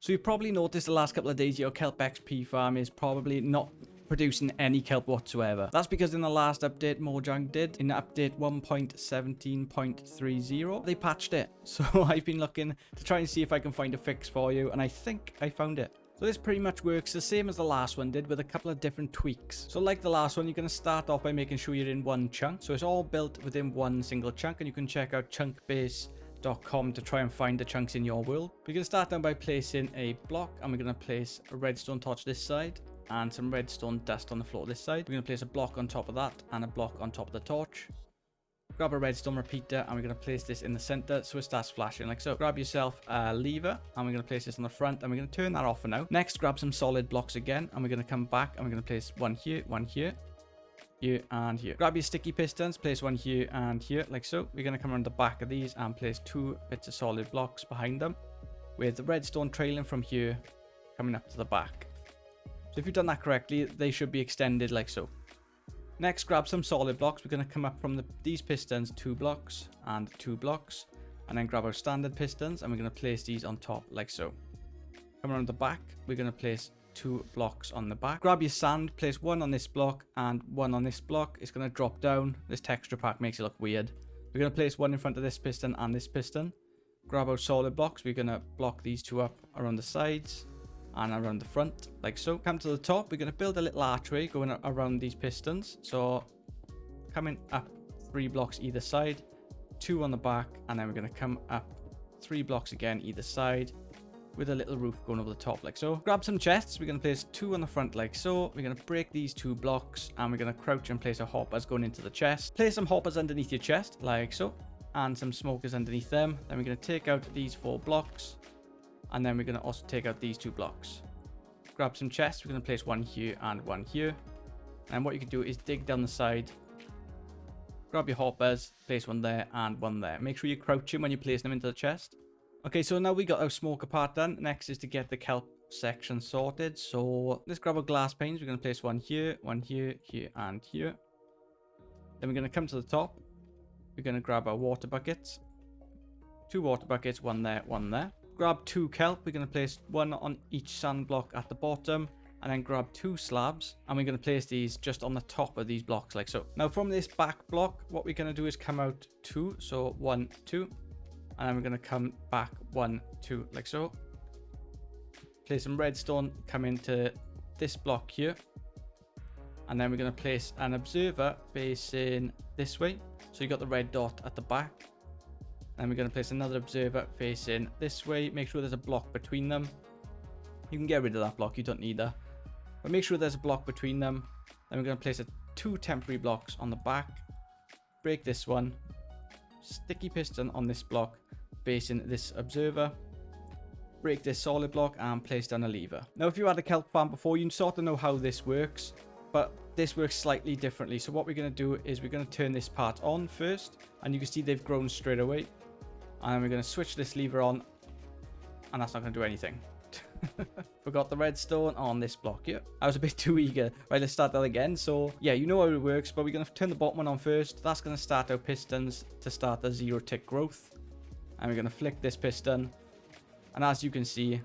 So you've probably noticed the last couple of days your Kelp XP farm is probably not producing any kelp whatsoever. That's because in the last update Mojang did, in update 1.17.30, they patched it. So I've been looking to try and see if I can find a fix for you, and I think I found it. So this pretty much works the same as the last one did, with a couple of different tweaks. So like the last one, you're going to start off by making sure you're in one chunk. So it's all built within one single chunk, and you can check out chunkbase.com to try and find the chunks in your world. We're going to start down by placing a block, and we're going to place a redstone torch this side and some redstone dust on the floor this side. We're going to place a block on top of that and a block on top of the torch. Grab a redstone repeater, and we're going to place this in the center so it starts flashing like so. Grab yourself a lever, and we're going to place this on the front, and we're going to turn that off for now. Next, grab some solid blocks again, and we're going to come back, and we're going to place one here, here and here. Grab your sticky pistons, place one here and here like so. We're going to come around the back of these and place 2 bits of solid blocks behind them, with the redstone trailing from here coming up to the back. So if you've done that correctly, they should be extended like so. Next, grab some solid blocks. We're going to come up from these pistons 2 blocks and 2 blocks, and then grab our standard pistons, and we're going to place these on top like so. Come around the back, we're going to place 2 blocks on the back. Grab your sand, place 1 on this block and 1 on this block. It's going to drop down. This texture pack makes it look weird. We're going to place 1 in front of this piston and this piston. Grab our solid blocks. We're going to block these 2 up around the sides and around the front like so. Come to the top, we're going to build a little archway going around these pistons. So coming up 3 blocks either side, 2 on the back, and then we're going to come up 3 blocks again either side, with a little roof going over the top like so. Grab some chests. We're going to place 2 on the front like so. We're going to break these 2 blocks, and we're going to crouch and place our hoppers going into the chest. Place some hoppers underneath your chest like so, and some smokers underneath them. Then we're going to take out these 4 blocks, and then we're going to also take out these 2 blocks. Grab some chests. We're going to place 1 here and 1 here. And what you can do is dig down the side, grab your hoppers, place 1 there and 1 there. Make sure you're crouching when you're placing them into the chest. Okay, so now we got our smoker part done. Next is to get the kelp section sorted. So let's grab our glass panes. We're going to place 1 here, here, and here. Then we're going to come to the top. We're going to grab our water buckets. 2 water buckets, 1 there, 1 there. Grab 2 kelp. We're going to place 1 on each sand block at the bottom. And then grab 2 slabs. And we're going to place these just on the top of these blocks like so. Now from this back block, what we're going to do is come out 2. So 1, 2. And then we're going to come back 1, 2 like so. Place some redstone, come into this block here. And then we're going to place an observer facing this way. So you got the red dot at the back. And we're going to place another observer facing this way. Make sure there's a block between them. You can get rid of that block, you don't need that. But make sure there's a block between them. Then we're going to place 2 temporary blocks on the back. Break this one. Sticky piston on this block facing this observer. Break this solid block and place down a lever. Now if you had a kelp farm before, you sort of know how this works, but this works slightly differently. So what we're going to do is we're going to turn this part on first, and you can see they've grown straight away. And then we're going to switch this lever on, and that's not going to do anything. Forgot the redstone on this block here. I was a bit too eager. Right, let's start that again. So yeah, you know how it works, but we're going to turn the bottom one on first. That's going to start our pistons to start the 0 tick growth. And we're going to flick this piston. And as you can see,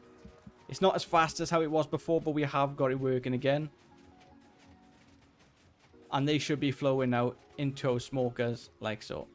it's not as fast as how it was before, but we have got it working again. And they should be flowing out into our smokers like so.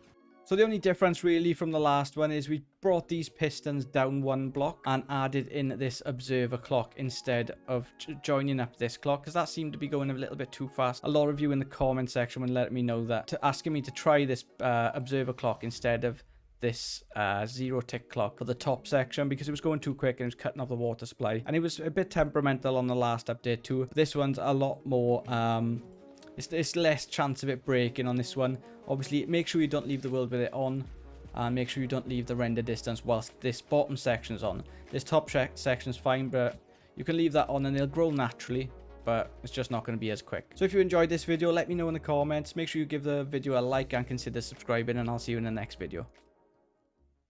So the only difference really from the last one is we brought these pistons down 1 block and added in this observer clock instead of joining up this clock, because that seemed to be going a little bit too fast. A lot of you in the comment section were letting me know that, asking me to try this observer clock instead of this 0 tick clock for the top section, because it was going too quick and it was cutting off the water supply. And it was a bit temperamental on the last update too. This one's a lot more... It's less chance of it breaking on this one. Obviously, make sure you don't leave the world with it on. And make sure you don't leave the render distance whilst this bottom section's on. This top section's fine, but you can leave that on and it'll grow naturally. But it's just not going to be as quick. So if you enjoyed this video, let me know in the comments. Make sure you give the video a like and consider subscribing. And I'll see you in the next video.